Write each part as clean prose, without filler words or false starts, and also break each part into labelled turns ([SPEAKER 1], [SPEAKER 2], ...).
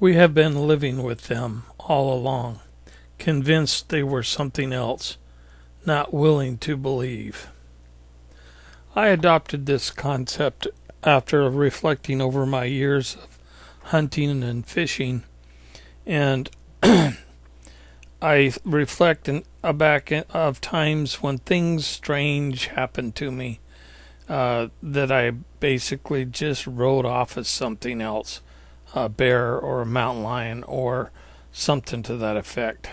[SPEAKER 1] We have been living with them all along, convinced they were something else, not willing to believe. I adopted this concept after reflecting over my years of hunting and fishing, and I reflect back of times when things strange happened to me that I basically just wrote off as something else, a bear or a mountain lion or something to that effect.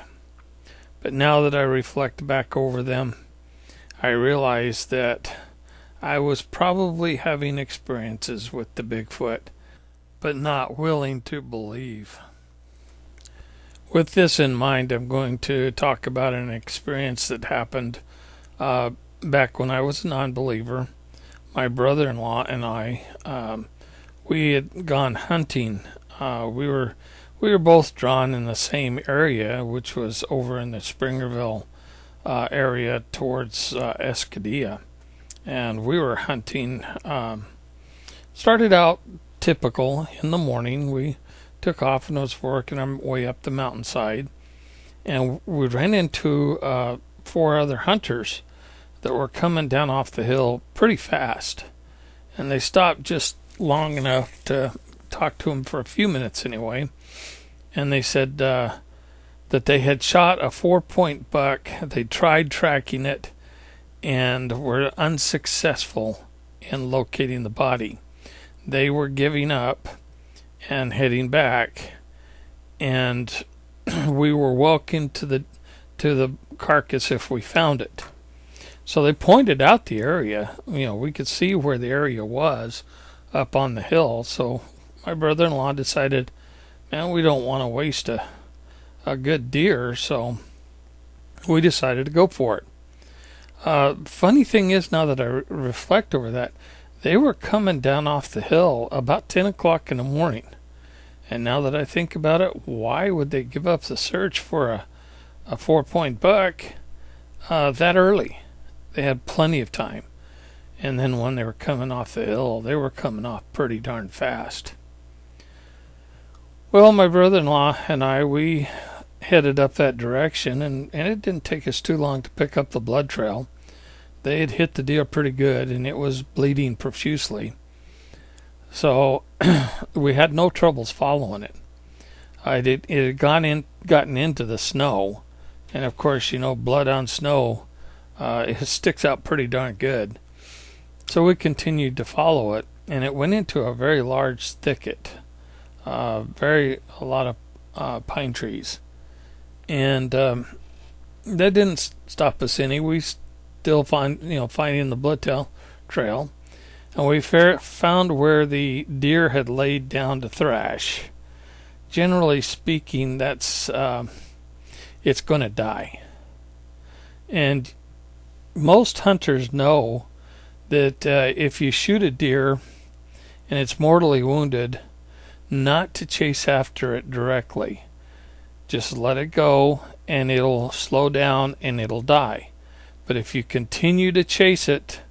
[SPEAKER 1] But now that I reflect back over them, I realize that I was probably having experiences with the Bigfoot, but not willing to believe. With this in mind, I'm going to talk about an experience that happened back when I was a non-believer. My brother-in-law and I, we had gone hunting. We were both drawn in the same area, which was over in the Springerville area towards Escadilla, and we were hunting. Started out typical in the morning. We took off and was working our way up the mountainside, and we ran into 4 other hunters that were coming down off the hill pretty fast, and they stopped just long enough to talk to them for a few minutes anyway, and they said that they had shot a 4-point buck. They tried tracking it and were unsuccessful in locating the body. They were giving up and heading back, and we were walking to the carcass if we found it. So they pointed out the area. We could see where the area was up on the hill. So my brother-in-law decided, man, we don't want to waste a good deer, so we decided to go for it. Funny thing is, now that I reflect over that, they were coming down off the hill about 10 o'clock in the morning. And now that I think about it, why would they give up the search for a 4-point buck that early? They had plenty of time. And then when they were coming off the hill, they were coming off pretty darn fast. Well, my brother-in-law and I, we headed up that direction, and it didn't take us too long to pick up the blood trail. They had hit the deer pretty good, and it was bleeding profusely. So we had no troubles following it. It had gotten into the snow, and of course, blood on snow, it sticks out pretty darn good. So we continued to follow it, and it went into a very large thicket, a lot of pine trees, and that didn't stop us any. We still finding the blood trail, and we found where the deer had laid down to thrash. Generally speaking, that's it's going to die, and most hunters know that if you shoot a deer and it's mortally wounded, not to chase after it directly. Just let it go and it'll slow down and it'll die. But if you continue to chase it,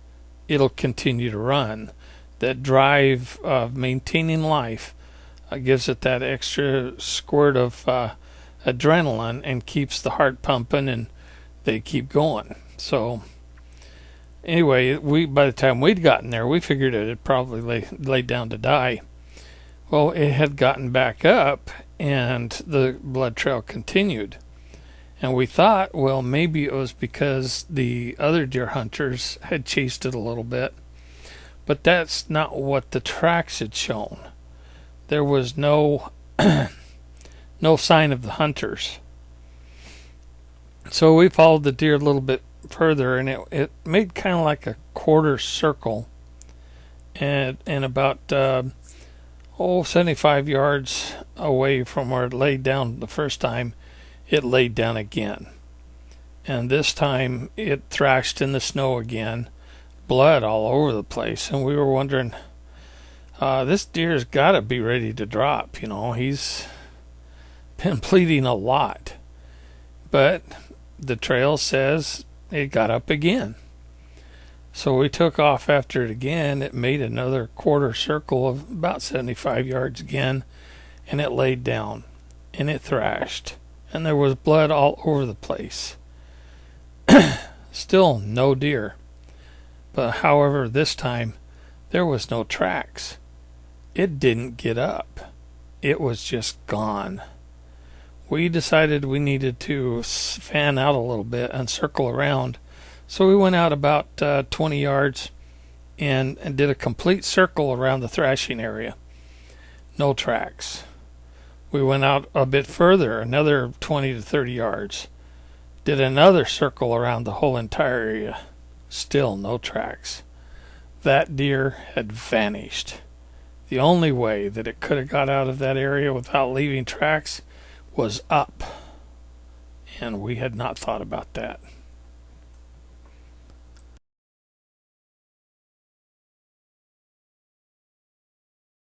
[SPEAKER 1] it'll continue to run. That drive of maintaining life gives it that extra squirt of adrenaline and keeps the heart pumping, and they keep going. So anyway, by the time we'd gotten there, we figured it had probably laid down to die. Well, it had gotten back up, and the blood trail continued. And we thought, well, maybe it was because the other deer hunters had chased it a little bit. But that's not what the tracks had shown. There was no sign of the hunters. So we followed the deer a little bit further, and it made kind of like a quarter circle, and about 75 yards away from where it laid down the first time, it laid down again, and this time it thrashed in the snow again, blood all over the place. And we were wondering, this deer's got to be ready to drop. He's been bleeding a lot, but the trail says it got up again. So we took off after it again. It made another quarter circle of about 75 yards again, and it laid down, and it thrashed, and there was blood all over the place. Still no deer. But however, this time there was no tracks. It didn't get up. It was just gone. We decided we needed to fan out a little bit and circle around. So we went out about 20 yards and did a complete circle around the thrashing area. No tracks. We went out a bit further, another 20 to 30 yards. Did another circle around the whole entire area. Still no tracks. That deer had vanished. The only way that it could have got out of that area without leaving tracks was up. And we had not thought about that.